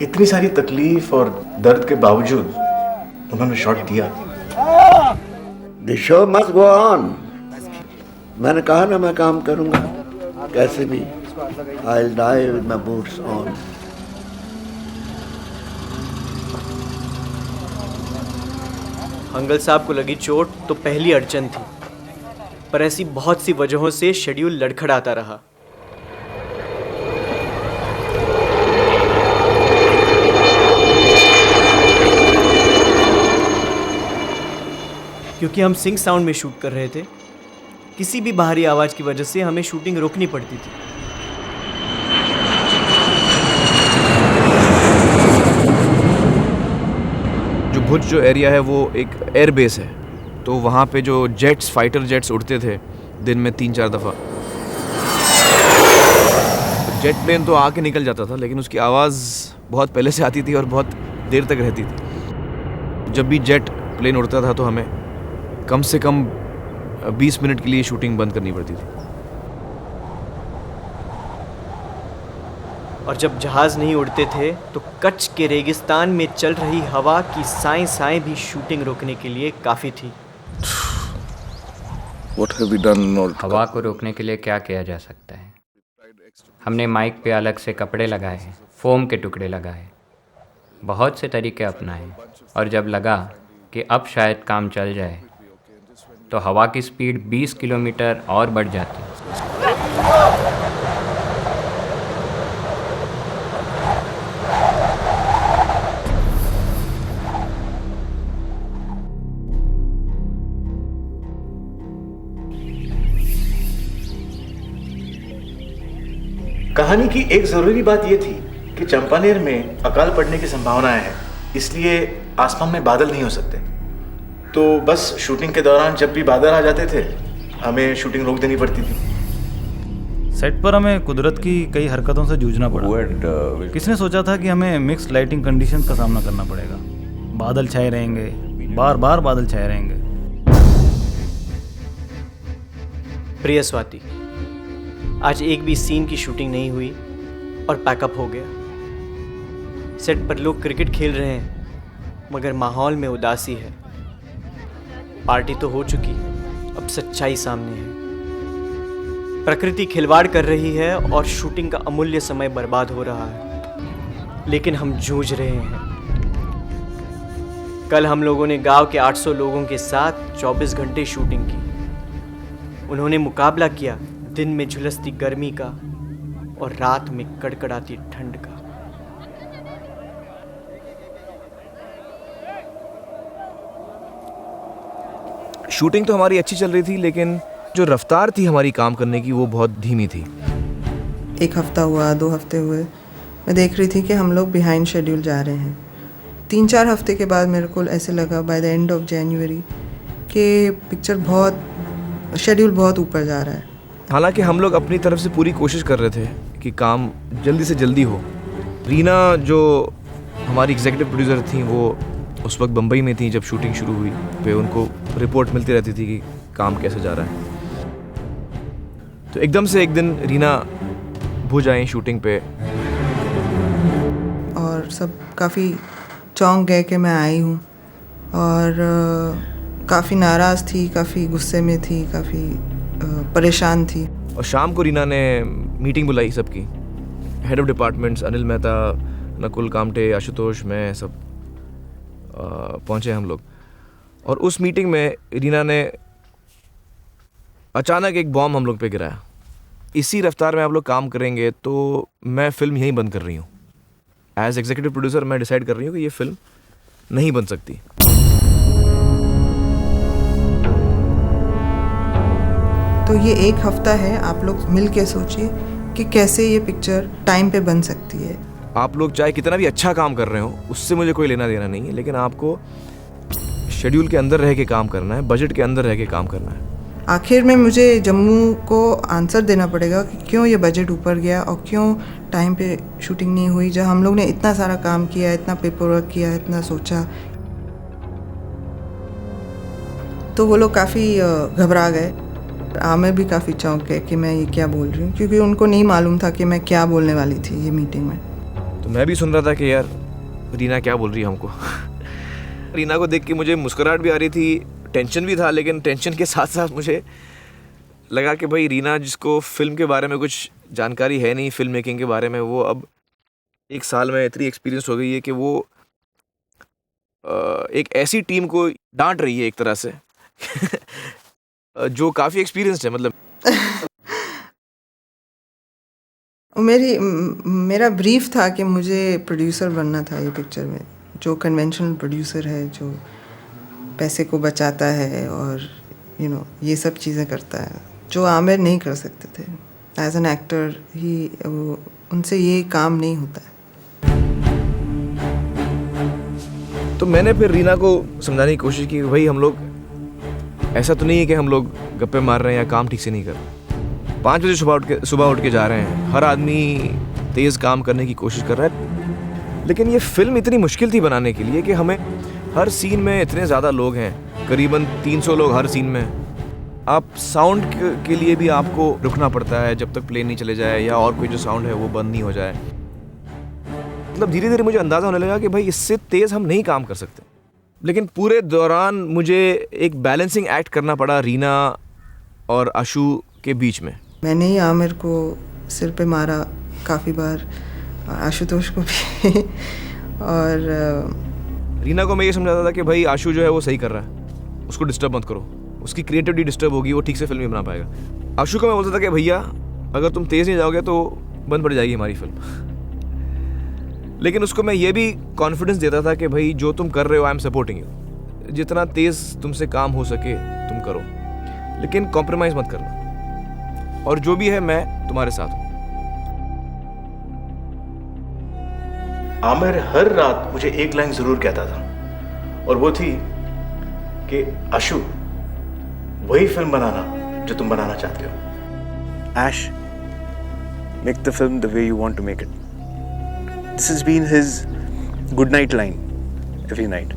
इतनी सारी तकलीफ और दर्द के बावजूद उन्होंने शॉट दिया। The show must go on. मैंने कहा ना मैं काम करूंगा कैसे भी। I'll die with my boots on. Hangal साहब को लगी चोट तो पहली अड़चन थी, पर ऐसी बहुत सी वजहों से शेड्यूल लड़खड़ाता रहा। क्योंकि हम सिंक साउंड में शूट कर रहे थे, किसी भी बाहरी आवाज की वजह से हमें शूटिंग रोकनी पड़ती थी। जो भुज जो एरिया है वो एक एयर बेस है, तो वहाँ पे जो जेट्स, फाइटर जेट्स उड़ते थे दिन में 3-4 दफ़ा। जेट प्लेन तो आके निकल जाता था, लेकिन उसकी आवाज़ बहुत पहले से आती थी और बहुत देर तक रहती थी। जब भी जेट प्लेन उड़ता था तो हमें कम से कम 20 मिनट के लिए शूटिंग बंद करनी पड़ती थी। और जब जहाज नहीं उड़ते थे तो कच्छ के रेगिस्तान में चल रही हवा की साएं भी शूटिंग रोकने के लिए काफ़ी थी। What have we done in order to हवा को रोकने के लिए क्या किया जा सकता है? हमने माइक पे अलग से कपड़े लगाए हैं, फोम के टुकड़े लगाए, बहुत से तरीके अपनाए, और जब लगा कि अब शायद काम चल जाए तो हवा की स्पीड 20 किलोमीटर और बढ़ जाती। कहानी की एक जरूरी बात यह थी कि चंपानेर में अकाल पड़ने की संभावनाएं हैं, इसलिए आसमान में बादल नहीं हो सकते। तो बस शूटिंग के दौरान जब भी बादल आ जाते थे हमें शूटिंग रोक देनी पड़ती थी। सेट पर हमें कुदरत की कई हरकतों से जूझना पड़ा। किसने सोचा था कि हमें मिक्स्ड लाइटिंग कंडीशंस का सामना करना पड़ेगा। बादल छाए रहेंगे, बार बार बादल छाए रहेंगे। प्रिय स्वाति, आज एक भी सीन की शूटिंग नहीं हुई और पैकअप हो गया। सेट पर लोग क्रिकेट खेल रहे हैं मगर माहौल में उदासी है। पार्टी तो हो चुकी, अब सच्चाई सामने है। प्रकृति खिलवाड़ कर रही है और शूटिंग का अमूल्य समय बर्बाद हो रहा है, लेकिन हम जूझ रहे हैं। कल हम लोगों ने गांव के 800 लोगों के साथ 24 घंटे शूटिंग की। उन्होंने मुकाबला किया दिन में झुलसती गर्मी का और रात में कड़कड़ाती ठंड का। शूटिंग तो हमारी अच्छी चल रही थी, लेकिन जो रफ्तार थी हमारी काम करने की वो बहुत धीमी थी। 1 हफ्ता हुआ, 2 हफ्ते हुए, मैं देख रही थी कि हम लोग बिहाइंड शेड्यूल जा रहे हैं। 3-4 हफ्ते के बाद मेरे को ऐसे लगा by the end of January कि पिक्चर शेड्यूल बहुत ऊपर जा रहा है। हालांकि हम लोग अपनी तरफ से पूरी कोशिश कर रहे थे कि काम जल्दी से जल्दी हो। रीना जो हमारी एग्जीक्यूटिव प्रोड्यूसर थी वो उस वक्त बम्बई में थी जब शूटिंग शुरू हुई। पे उनको रिपोर्ट मिलती रहती थी कि काम कैसे जा रहा है। तो एकदम से एक दिन रीना भुज आई शूटिंग पे, और सब काफ़ी चौंक गए कि मैं आई हूँ, और काफ़ी नाराज़ थी, काफ़ी गुस्से में थी, काफ़ी परेशान थी। और शाम को रीना ने मीटिंग बुलाई सबकी, head of departments Anil Mehta, Nakul Kamte, Ashutosh, मैं सब पहुँचे हम लोग। और उस मीटिंग में रीना ने अचानक एक बॉम्ब हम लोग पे गिराया। इसी रफ्तार में आप लोग काम करेंगे तो मैं फ़िल्म यहीं बंद कर रही हूँ। एज एग्जीक्यूटिव प्रोड्यूसर मैं डिसाइड कर रही हूँ कि ये फ़िल्म नहीं बन सकती। तो ये 1 हफ्ता है, आप लोग मिल के सोचिए कि कैसे ये पिक्चर टाइम पे बन सकती है। आप लोग चाहे कितना भी अच्छा काम कर रहे हो, उससे मुझे कोई लेना देना नहीं है, लेकिन आपको शेड्यूल के अंदर रह के काम करना है, बजट के अंदर रह के काम करना है। आखिर में मुझे जम्मू को आंसर देना पड़ेगा कि क्यों ये बजट ऊपर गया और क्यों टाइम पे शूटिंग नहीं हुई, जब हम लोग ने इतना सारा काम किया, इतना पेपर वर्क किया, इतना सोचा। तो वो लोग काफ़ी घबरा गए। मैं भी काफ़ी चौंक गए कि मैं ये क्या बोल रही हूँ, क्योंकि उनको नहीं मालूम था कि मैं क्या बोलने वाली थी ये मीटिंग में। तो मैं भी सुन रहा था कि यार रीना क्या बोल रही है हमको। रीना को देख के मुझे मुस्कुराहट भी आ रही थी, टेंशन भी था, लेकिन टेंशन के साथ साथ मुझे लगा कि भाई रीना, जिसको फिल्म के बारे में कुछ जानकारी है नहीं, फिल्म मेकिंग के बारे में, वो अब 1 साल में इतनी एक्सपीरियंस हो गई है कि वो एक ऐसी टीम को डांट रही है एक तरह से जो काफ़ी एक्सपीरियंस्ड है। मतलब मेरा ब्रीफ था कि मुझे प्रोड्यूसर बनना था ये पिक्चर में, जो कन्वेंशनल प्रोड्यूसर है, जो पैसे को बचाता है और ये सब चीज़ें करता है जो आमिर नहीं कर सकते थे। एज एन एक्टर ही उनसे ये काम नहीं होता है। तो मैंने फिर रीना को समझाने की कोशिश की, भाई हम लोग ऐसा तो नहीं है कि हम लोग गप्पे मार रहे हैं या काम ठीक से नहीं कर रहे। 5 बजे सुबह उठ के जा रहे हैं, हर आदमी तेज़ काम करने की कोशिश कर रहा है, लेकिन ये फिल्म इतनी मुश्किल थी बनाने के लिए कि हमें हर सीन में इतने ज़्यादा लोग हैं, करीबन 300 लोग हर सीन में। आप साउंड के लिए भी आपको रुकना पड़ता है जब तक प्लेन नहीं चले जाए या और कोई जो साउंड है वो बंद नहीं हो जाए। मतलब धीरे धीरे मुझे अंदाज़ा होने लगा कि भाई इससे तेज़ हम नहीं काम कर सकते। लेकिन पूरे दौरान मुझे एक बैलेंसिंग एक्ट करना पड़ा रीना और आशु के बीच में। मैंने ही आमिर को सिर पे मारा काफ़ी बार, आशुतोष को भी और रीना को मैं ये समझाता था कि भाई आशु जो है वो सही कर रहा है, उसको डिस्टर्ब मत करो, उसकी क्रिएटिविटी डिस्टर्ब होगी, वो ठीक से फिल्म नहीं बना पाएगा। आशु को मैं बोलता था कि भैया अगर तुम तेज़ नहीं जाओगे तो बंद पड़ जाएगी हमारी फिल्म। लेकिन उसको मैं ये भी कॉन्फिडेंस देता था कि भाई जो तुम कर रहे हो, आई एम सपोर्टिंग यू, जितना तेज़ तुमसे काम हो सके तुम करो, लेकिन कॉम्प्रोमाइज़ मत करना, और जो भी है मैं तुम्हारे साथ हूँ। आमिर हर रात मुझे एक लाइन जरूर कहता था, और वो थी कि आशु वही फिल्म बनाना जो तुम बनाना चाहते हो। Ash, make the film the way you want to make it. This has been his good night line every night.